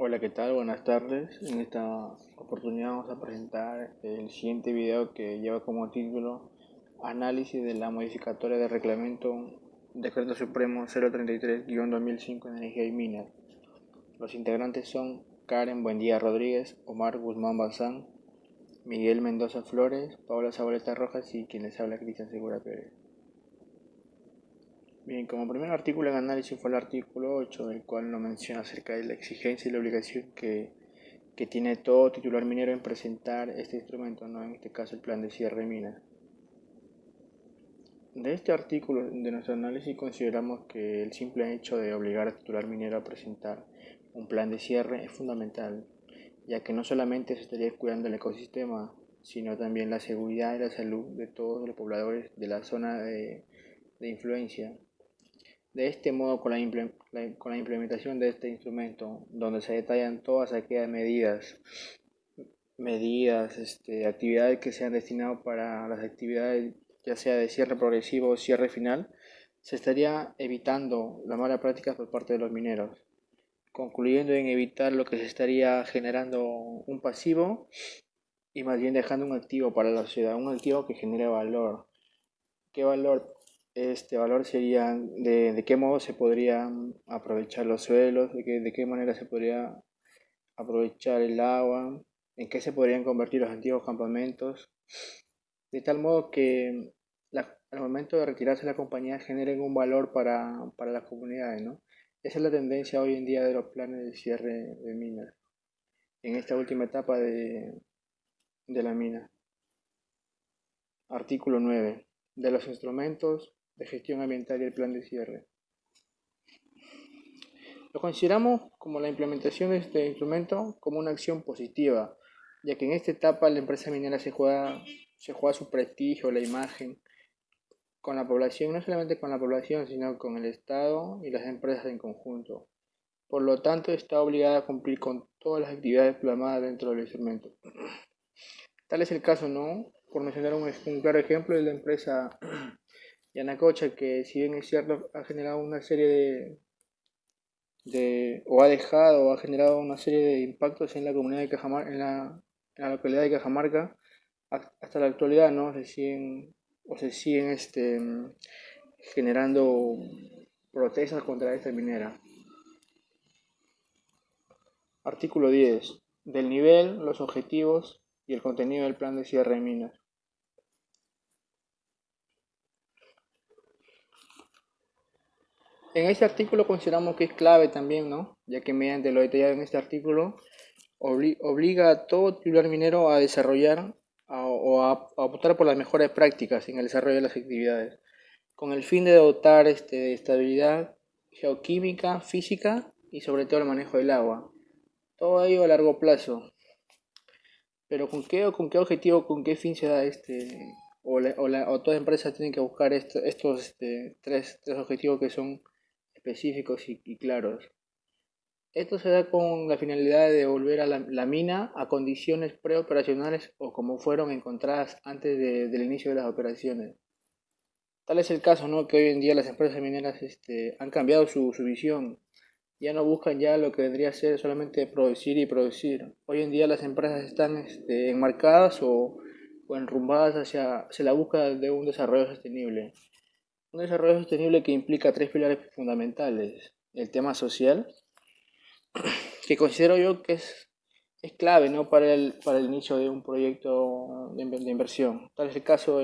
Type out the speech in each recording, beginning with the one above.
Hola, ¿qué tal? Buenas tardes. En esta oportunidad vamos a presentar el siguiente video que lleva como título Análisis de la modificatoria del reglamento Decreto Supremo 033-2005 de Energía y Minas. Los integrantes son Karen Buendía Rodríguez, Omar Guzmán Bazán, Miguel Mendoza Flores, Paula Zabaleta Rojas y quien les habla Cristian Segura Pérez. Bien, como primer artículo en análisis fue el artículo 8, el cual nos menciona acerca de la exigencia y la obligación que tiene todo titular minero en presentar este instrumento, ¿no? En este caso el plan de cierre de minas. De este artículo de nuestro análisis consideramos que el simple hecho de obligar al titular minero a presentar un plan de cierre es fundamental, ya que no solamente se estaría cuidando el ecosistema, sino también la seguridad y la salud de todos los pobladores de la zona de influencia. De este modo, con la implementación de este instrumento, donde se detallan todas aquellas actividades que sean destinadas para las actividades, ya sea de cierre progresivo o cierre final, se estaría evitando la mala práctica por parte de los mineros, concluyendo en evitar lo que se estaría generando un pasivo y más bien dejando un activo para la sociedad, un activo que genere valor. ¿Qué valor? Este valor sería de qué modo se podrían aprovechar los suelos, de qué manera se podría aprovechar el agua, en qué se podrían convertir los antiguos campamentos, de tal modo que al momento de retirarse la compañía generen un valor para las comunidades, ¿no? Esa es la tendencia hoy en día de los planes de cierre de minas, en esta última etapa de la mina. Artículo 9. De los instrumentos de gestión ambiental y el plan de cierre. Lo consideramos como la implementación de este instrumento como una acción positiva, ya que en esta etapa la empresa minera se juega su prestigio, la imagen con la población, no solamente con la población, sino con el Estado y las empresas en conjunto. Por lo tanto, está obligada a cumplir con todas las actividades plasmadas dentro del instrumento. Tal es el caso, ¿no? Por mencionar un claro ejemplo, es la empresa Yanacocha, que si bien es cierto, ha generado una serie o ha dejado o ha generado una serie de impactos en la comunidad de Cajamarca, en la localidad de Cajamarca, hasta la actualidad, ¿no? Se siguen generando protestas contra esta minera. Artículo 10. Del nivel, los objetivos y el contenido del plan de cierre de minas. En este artículo consideramos que es clave también, ¿no? Ya que mediante lo detallado en este artículo obliga a todo titular minero a desarrollar a optar por las mejores prácticas en el desarrollo de las actividades, con el fin de dotar de estabilidad geoquímica, física y sobre todo el manejo del agua. Todo ello a largo plazo. Pero ¿con qué objetivo, con qué fin se da o todas las empresas tienen que buscar estos tres objetivos que son específicos y claros? Esto se da con la finalidad de devolver a la mina a condiciones preoperacionales o como fueron encontradas antes del inicio de las operaciones. Tal es el caso, ¿no? Que hoy en día las empresas mineras han cambiado su visión. Ya no buscan ya lo que vendría a ser solamente producir y producir. Hoy en día las empresas están enmarcadas o enrumbadas hacia la búsqueda de un desarrollo sostenible. Un desarrollo sostenible que implica tres pilares fundamentales. El tema social, que considero yo que es clave, ¿no? Para el inicio de un proyecto de inversión. Tal es el caso,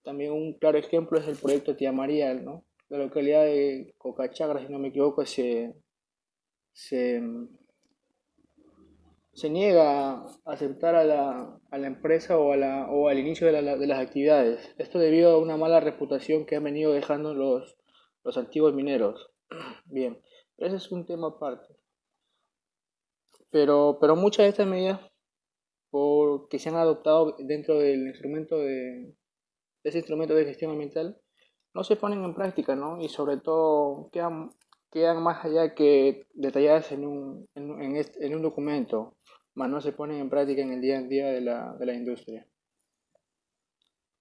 también un claro ejemplo es el proyecto Tía María, ¿no? La localidad de Cocachagra, si no me equivoco, se, se niega a aceptar a la empresa o al inicio de las actividades. Esto debido a una mala reputación que han venido dejando los antiguos mineros. Bien, ese es un tema aparte. Pero muchas de estas medidas que se han adoptado dentro del de ese instrumento de gestión ambiental no se ponen en práctica, ¿no? Y sobre todo quedan más allá que detalladas en un documento, más no se ponen en práctica en el día a día de la industria.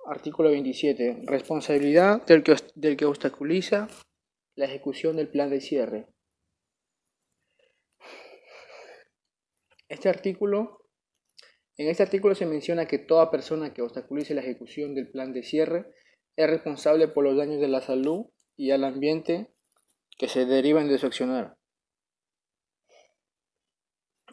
Artículo 27. Responsabilidad del que obstaculiza la ejecución del plan de cierre. Este artículo, en este artículo se menciona que toda persona que obstaculice la ejecución del plan de cierre es responsable por los daños de la salud y al ambiente que se derivan de su accionar.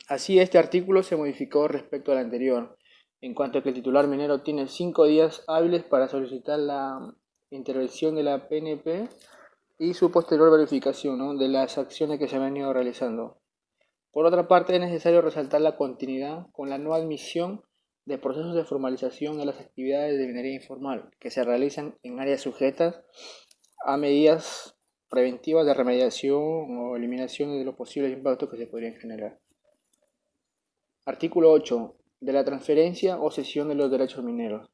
Así, este artículo se modificó respecto al anterior, en cuanto a que el titular minero tiene 5 días hábiles para solicitar la intervención de la PNP y su posterior verificación, ¿no?, de las acciones que se han venido realizando. Por otra parte, es necesario resaltar la continuidad con la no admisión de procesos de formalización de las actividades de minería informal que se realizan en áreas sujetas a medidas preventivas de remediación o eliminación de los posibles impactos que se podrían generar. Artículo 8. De la transferencia o cesión de los derechos mineros.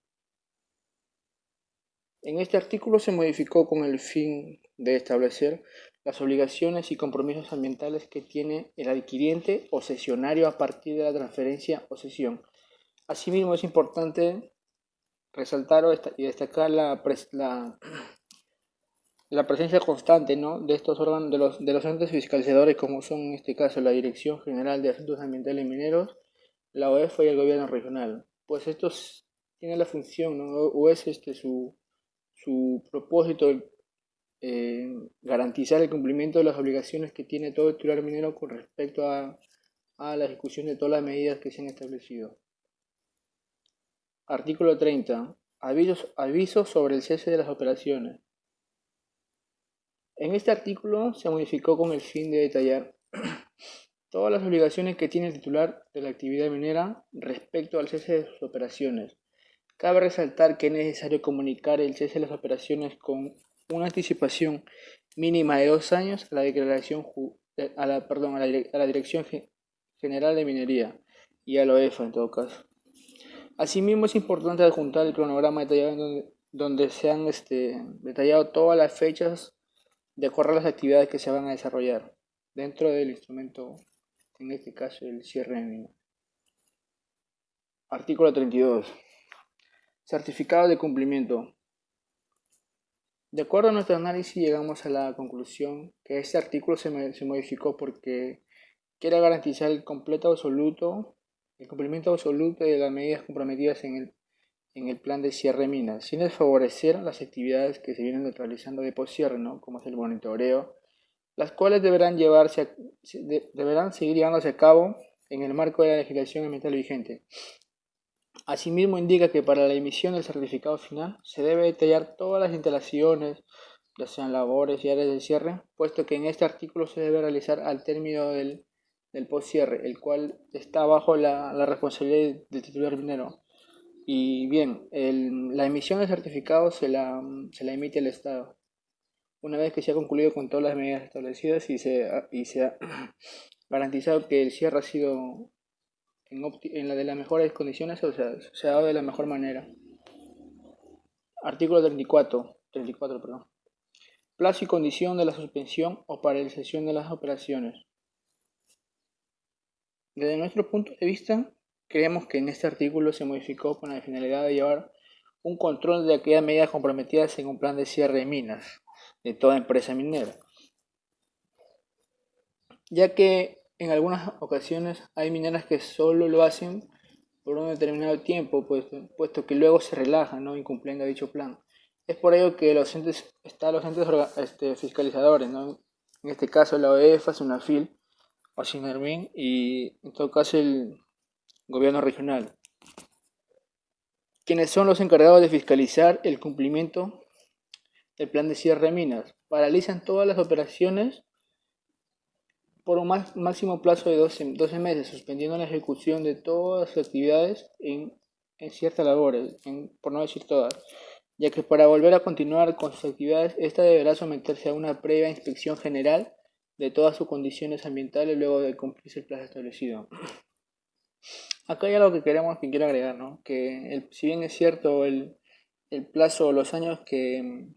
En este artículo se modificó con el fin de establecer las obligaciones y compromisos ambientales que tiene el adquiriente o cesionario a partir de la transferencia o cesión. Asimismo, es importante resaltar y destacar la presencia constante, ¿no?, de estos órganos, de los entes fiscalizadores, como son en este caso la Dirección General de Asuntos Ambientales y Mineros, la OEFA y el gobierno regional. Pues estos tienen la función, ¿no?, o es su propósito, garantizar el cumplimiento de las obligaciones que tiene todo titular minero con respecto a la ejecución de todas las medidas que se han establecido. Artículo 30. Avisos sobre el cese de las operaciones. En este artículo se modificó con el fin de detallar todas las obligaciones que tiene el titular de la actividad minera respecto al cese de sus operaciones. Cabe resaltar que es necesario comunicar el cese de las operaciones con una anticipación mínima de 2 años a la declaración a la Dirección General de Minería y a la OEFA en todo caso. Asimismo, es importante adjuntar el cronograma detallado donde se han detallado todas las fechas de acuerdo a las actividades que se van a desarrollar dentro del instrumento, en este caso el cierre de mina. Artículo 32. Certificado de cumplimiento. De acuerdo a nuestro análisis, llegamos a la conclusión que este artículo se modificó porque quiere garantizar el cumplimiento absoluto de las medidas comprometidas en el plan de cierre de minas, sin desfavorecer las actividades que se vienen realizando de poscierre, ¿no?, como es el monitoreo, las cuales deberán seguir llevándose a cabo en el marco de la legislación ambiental vigente. Asimismo, indica que para la emisión del certificado final se debe detallar todas las instalaciones, ya sean labores y áreas de cierre, puesto que en este artículo se debe realizar al término del postcierre, el cual está bajo la responsabilidad del titular minero. Y bien, la emisión del certificado se la emite el Estado, una vez que se ha concluido con todas las medidas establecidas y se ha garantizado que el cierre ha sido en la de las mejores condiciones, o sea, se ha dado de la mejor manera. Artículo 34, perdón. Plazo y condición de la suspensión o paralización de las operaciones. Desde nuestro punto de vista, creemos que en este artículo se modificó con la finalidad de llevar un control de aquellas medidas comprometidas en un plan de cierre de minas de toda empresa minera, ya que en algunas ocasiones hay mineras que solo lo hacen por un determinado tiempo, puesto que luego se relajan, ¿no?, incumpliendo dicho plan. Es por ello que los entes fiscalizadores, ¿no?, en este caso la OEFA, SUNAFIL o SINERMIN, y en todo caso el gobierno regional, quienes son los encargados de fiscalizar el cumplimiento del plan de cierre de minas. Paralizan todas las operaciones por un máximo plazo de 12 meses, suspendiendo la ejecución de todas las actividades en ciertas labores, por no decir todas, ya que para volver a continuar con sus actividades, esta deberá someterse a una previa inspección general de todas sus condiciones ambientales luego de cumplirse el plazo establecido. Acá hay algo que quiero agregar, ¿no?, que si bien es cierto el plazo o los años que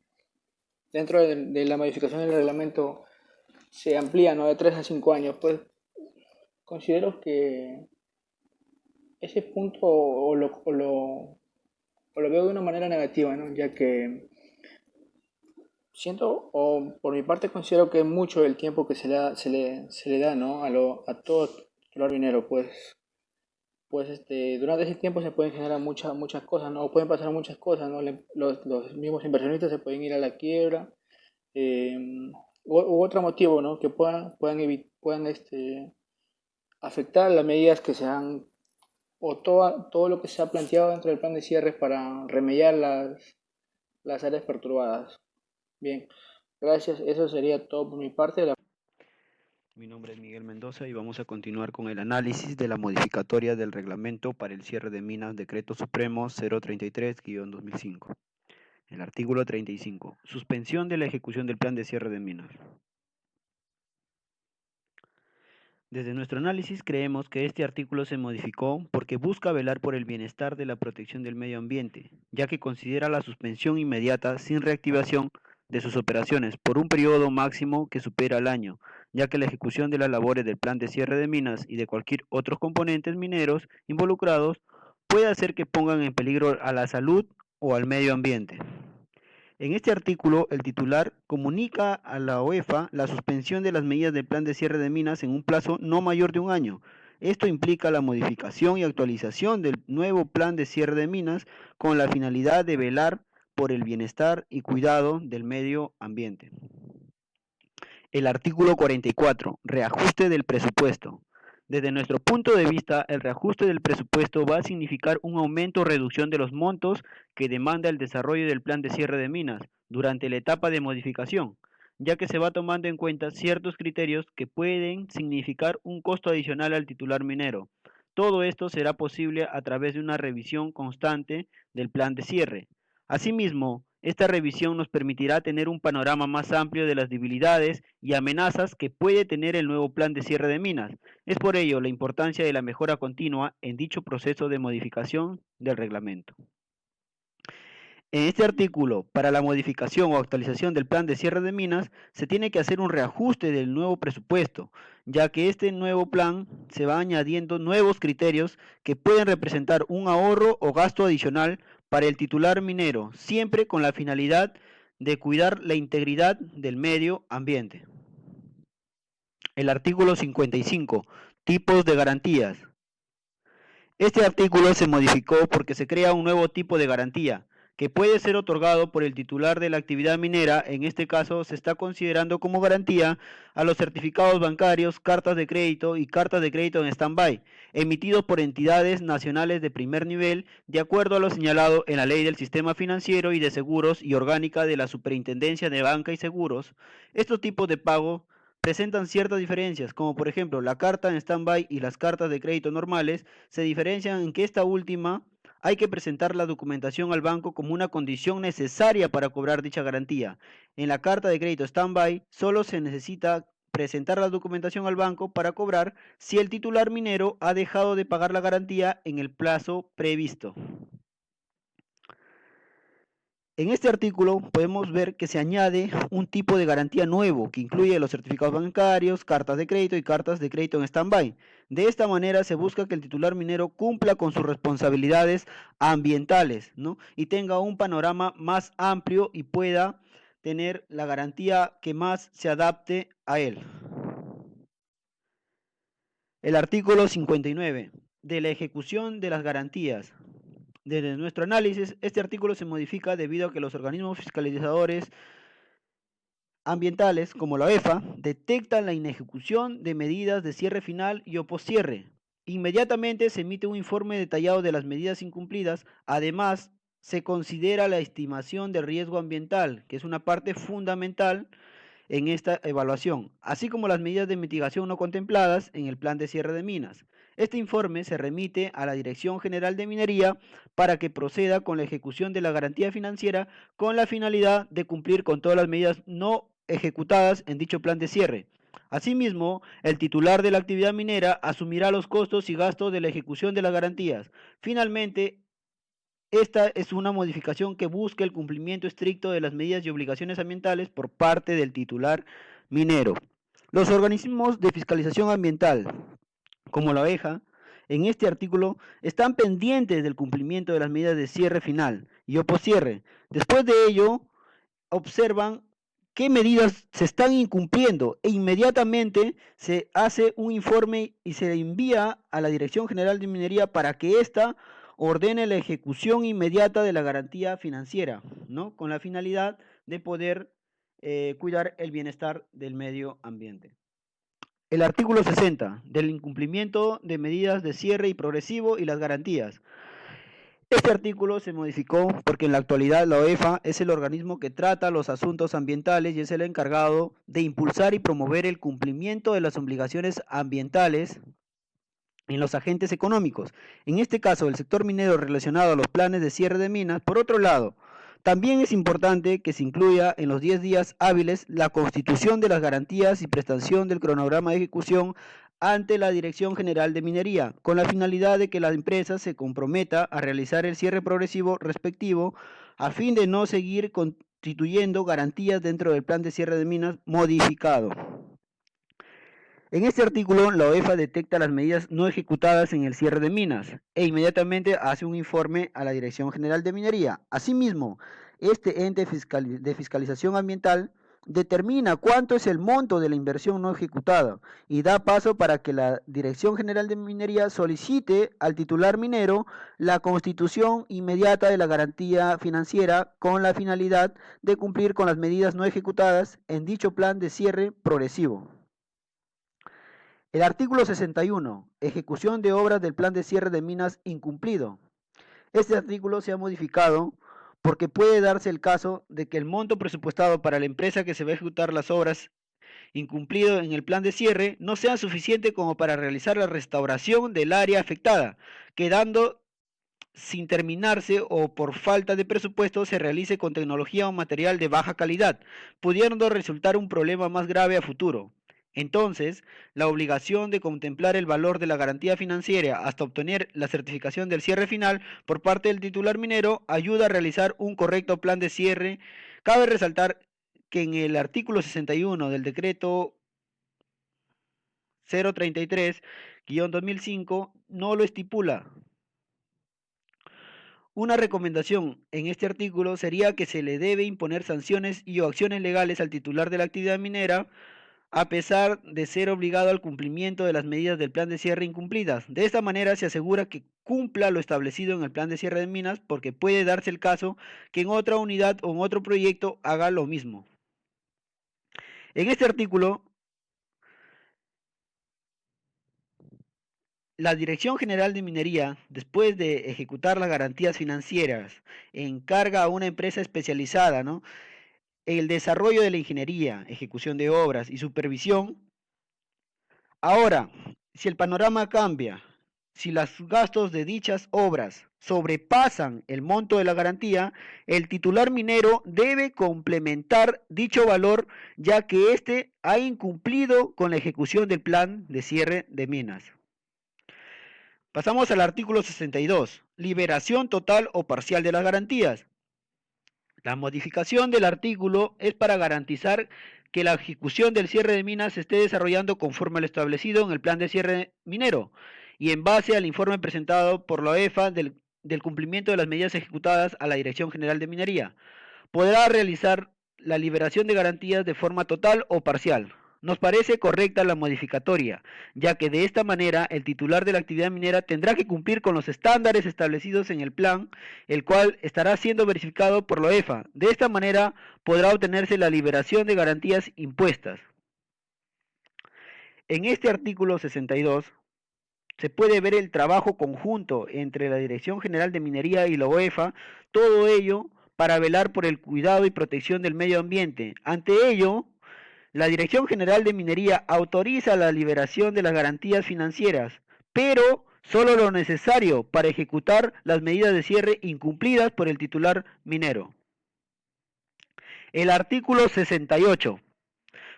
dentro de la modificación del reglamento se amplía, ¿no?, de 3 a 5 años, pues considero que ese punto o lo veo de una manera negativa, ¿no?, ya que siento, o por mi parte considero que es mucho el tiempo que se le da, ¿no?, a todo titular minero, durante ese tiempo se pueden generar muchas cosas, ¿no? O pueden pasar muchas cosas, ¿no? Los mismos inversionistas se pueden ir a la quiebra, eh, u otro motivo, ¿no? Que puedan afectar las medidas que se han, o todo lo que se ha planteado dentro del plan de cierre para remediar las áreas perturbadas. Bien, gracias. Eso sería todo por mi parte. Mi nombre es Miguel Mendoza y vamos a continuar con el análisis de la modificatoria del reglamento para el cierre de minas Decreto Supremo 033-2005. El artículo 35. Suspensión de la ejecución del plan de cierre de minas. Desde nuestro análisis creemos que este artículo se modificó porque busca velar por el bienestar de la protección del medio ambiente, ya que considera la suspensión inmediata sin reactivación de sus operaciones por un periodo máximo que supera el año, ya que la ejecución de las labores del plan de cierre de minas y de cualquier otros componentes mineros involucrados puede hacer que pongan en peligro a la salud o al medio ambiente. En este artículo, el titular comunica a la OEFA la suspensión de las medidas del plan de cierre de minas en un plazo no mayor de un año. Esto implica la modificación y actualización del nuevo plan de cierre de minas con la finalidad de velar por el bienestar y cuidado del medio ambiente. El artículo 44, reajuste del presupuesto. Desde nuestro punto de vista, el reajuste del presupuesto va a significar un aumento o reducción de los montos que demanda el desarrollo del plan de cierre de minas durante la etapa de modificación, ya que se va tomando en cuenta ciertos criterios que pueden significar un costo adicional al titular minero. Todo esto será posible a través de una revisión constante del plan de cierre. Asimismo, esta revisión nos permitirá tener un panorama más amplio de las debilidades y amenazas que puede tener el nuevo plan de cierre de minas. Es por ello la importancia de la mejora continua en dicho proceso de modificación del reglamento. En este artículo, para la modificación o actualización del plan de cierre de minas, se tiene que hacer un reajuste del nuevo presupuesto, ya que este nuevo plan se va añadiendo nuevos criterios que pueden representar un ahorro o gasto adicional para el titular minero, siempre con la finalidad de cuidar la integridad del medio ambiente. El artículo 55. Tipos de garantías. Este artículo se modificó porque se crea un nuevo tipo de garantía, que puede ser otorgado por el titular de la actividad minera. En este caso se está considerando como garantía a los certificados bancarios, cartas de crédito y cartas de crédito en stand-by, emitidos por entidades nacionales de primer nivel, de acuerdo a lo señalado en la Ley del Sistema Financiero y de Seguros y orgánica de la Superintendencia de Banca y Seguros. Estos tipos de pago presentan ciertas diferencias, como por ejemplo la carta en stand-by y las cartas de crédito normales se diferencian en que esta última hay que presentar la documentación al banco como una condición necesaria para cobrar dicha garantía. En la carta de crédito stand-by solo se necesita presentar la documentación al banco para cobrar si el titular minero ha dejado de pagar la garantía en el plazo previsto. En este artículo podemos ver que se añade un tipo de garantía nuevo que incluye los certificados bancarios, cartas de crédito y cartas de crédito en stand-by. De esta manera se busca que el titular minero cumpla con sus responsabilidades ambientales, ¿no? Y tenga un panorama más amplio y pueda tener la garantía que más se adapte a él. El artículo 59 de la ejecución de las garantías. Desde nuestro análisis, este artículo se modifica debido a que los organismos fiscalizadores ambientales, como la OEFA, detectan la inejecución de medidas de cierre final y o postcierre. Inmediatamente se emite un informe detallado de las medidas incumplidas. Además, se considera la estimación del riesgo ambiental, que es una parte fundamental en esta evaluación, así como las medidas de mitigación no contempladas en el plan de cierre de minas. Este informe se remite a la Dirección General de Minería para que proceda con la ejecución de la garantía financiera con la finalidad de cumplir con todas las medidas no ejecutadas en dicho plan de cierre. Asimismo, el titular de la actividad minera asumirá los costos y gastos de la ejecución de las garantías. Finalmente, esta es una modificación que busca el cumplimiento estricto de las medidas y obligaciones ambientales por parte del titular minero. Los organismos de fiscalización ambiental, como la OEJA, en este artículo están pendientes del cumplimiento de las medidas de cierre final y o postcierre. Después de ello, observan qué medidas se están incumpliendo e inmediatamente se hace un informe y se envía a la Dirección General de Minería para que ésta ordene la ejecución inmediata de la garantía financiera, ¿no? Con la finalidad de poder cuidar el bienestar del medio ambiente. El artículo 60 del incumplimiento de medidas de cierre y progresivo y las garantías. Este artículo se modificó porque en la actualidad la OEFA es el organismo que trata los asuntos ambientales y es el encargado de impulsar y promover el cumplimiento de las obligaciones ambientales en los agentes económicos. En este caso, el sector minero relacionado a los planes de cierre de minas. Por otro lado, también es importante que se incluya en los 10 días hábiles la constitución de las garantías y prestación del cronograma de ejecución ante la Dirección General de Minería, con la finalidad de que la empresa se comprometa a realizar el cierre progresivo respectivo a fin de no seguir constituyendo garantías dentro del plan de cierre de minas modificado. En este artículo, la OEFA detecta las medidas no ejecutadas en el cierre de minas e inmediatamente hace un informe a la Dirección General de Minería. Asimismo, este ente de fiscalización ambiental determina cuánto es el monto de la inversión no ejecutada y da paso para que la Dirección General de Minería solicite al titular minero la constitución inmediata de la garantía financiera con la finalidad de cumplir con las medidas no ejecutadas en dicho plan de cierre progresivo. El artículo 61, ejecución de obras del plan de cierre de minas incumplido. Este artículo se ha modificado porque puede darse el caso de que el monto presupuestado para la empresa que se va a ejecutar las obras incumplido en el plan de cierre no sea suficiente como para realizar la restauración del área afectada, quedando sin terminarse o por falta de presupuesto se realice con tecnología o material de baja calidad, pudiendo resultar un problema más grave a futuro. Entonces, la obligación de contemplar el valor de la garantía financiera hasta obtener la certificación del cierre final por parte del titular minero ayuda a realizar un correcto plan de cierre. Cabe resaltar que en el artículo 61 del decreto 033-2005 no lo estipula. Una recomendación en este artículo sería que se le debe imponer sanciones y o acciones legales al titular de la actividad minera a pesar de ser obligado al cumplimiento de las medidas del plan de cierre incumplidas. De esta manera se asegura que cumpla lo establecido en el plan de cierre de minas porque puede darse el caso que en otra unidad o en otro proyecto haga lo mismo. En este artículo, la Dirección General de Minería, después de ejecutar las garantías financieras, encarga a una empresa especializada, ¿no?, el desarrollo de la ingeniería, ejecución de obras y supervisión. Ahora, si el panorama cambia, si los gastos de dichas obras sobrepasan el monto de la garantía, el titular minero debe complementar dicho valor ya que éste ha incumplido con la ejecución del plan de cierre de minas. Pasamos al artículo 62, liberación total o parcial de las garantías. La modificación del artículo es para garantizar que la ejecución del cierre de minas se esté desarrollando conforme a lo establecido en el plan de cierre minero y en base al informe presentado por la OEFA del cumplimiento de las medidas ejecutadas a la Dirección General de Minería. Podrá realizar la liberación de garantías de forma total o parcial. Nos parece correcta la modificatoria, ya que de esta manera el titular de la actividad minera tendrá que cumplir con los estándares establecidos en el plan, el cual estará siendo verificado por la OEFA. De esta manera podrá obtenerse la liberación de garantías impuestas. En este artículo 62 se puede ver el trabajo conjunto entre la Dirección General de Minería y la OEFA, todo ello para velar por el cuidado y protección del medio ambiente. Ante ello, la Dirección General de Minería autoriza la liberación de las garantías financieras, pero solo lo necesario para ejecutar las medidas de cierre incumplidas por el titular minero. El artículo 68.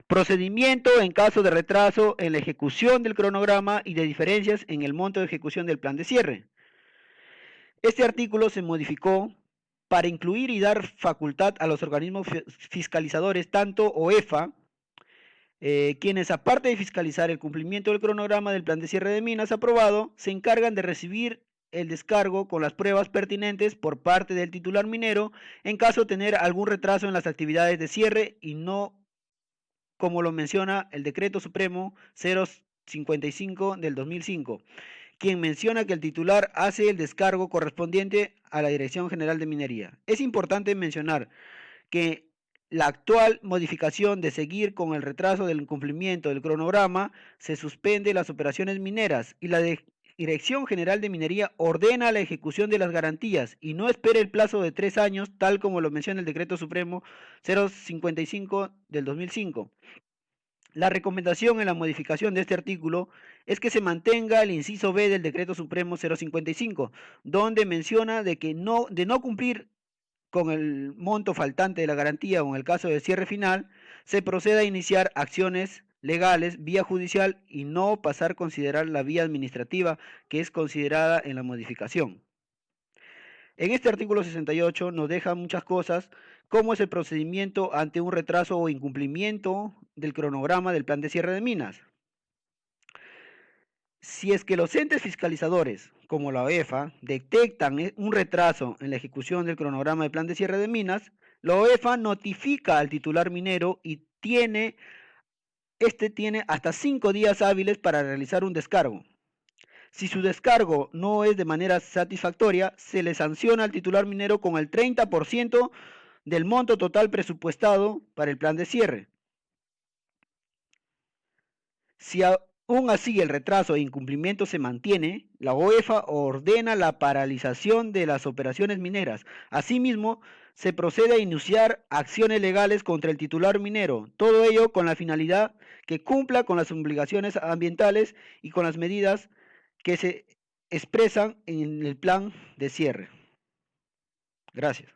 Procedimiento en caso de retraso en la ejecución del cronograma y de diferencias en el monto de ejecución del plan de cierre. Este artículo se modificó para incluir y dar facultad a los organismos fiscalizadores, tanto OEFA, quienes aparte de fiscalizar el cumplimiento del cronograma del plan de cierre de minas aprobado, se encargan de recibir el descargo con las pruebas pertinentes por parte del titular minero en caso de tener algún retraso en las actividades de cierre y no como lo menciona el Decreto Supremo 055 del 2005, quien menciona que el titular hace el descargo correspondiente a la Dirección General de Minería. Es importante mencionar que la actual modificación de seguir con el retraso del incumplimiento del cronograma se suspende las operaciones mineras y la Dirección General de Minería ordena la ejecución de las garantías y no espera el plazo de 3 años, tal como lo menciona el Decreto Supremo 055 del 2005. La recomendación en la modificación de este artículo es que se mantenga el inciso B del Decreto Supremo 055, donde menciona de no cumplir con el monto faltante de la garantía o en el caso de cierre final, se proceda a iniciar acciones legales vía judicial y no pasar a considerar la vía administrativa que es considerada en la modificación. En este artículo 68 nos deja muchas cosas, como es el procedimiento ante un retraso o incumplimiento del cronograma del plan de cierre de minas. Si es que los entes fiscalizadores, como la OEFA, detectan un retraso en la ejecución del cronograma del plan de cierre de minas, la OEFA notifica al titular minero y este tiene hasta 5 días hábiles para realizar un descargo. Si su descargo no es de manera satisfactoria, se le sanciona al titular minero con el 30% del monto total presupuestado para el plan de cierre. Si aún así el retraso e incumplimiento se mantiene, la OEFA ordena la paralización de las operaciones mineras. Asimismo, se procede a iniciar acciones legales contra el titular minero, todo ello con la finalidad que cumpla con las obligaciones ambientales y con las medidas que se expresan en el plan de cierre. Gracias.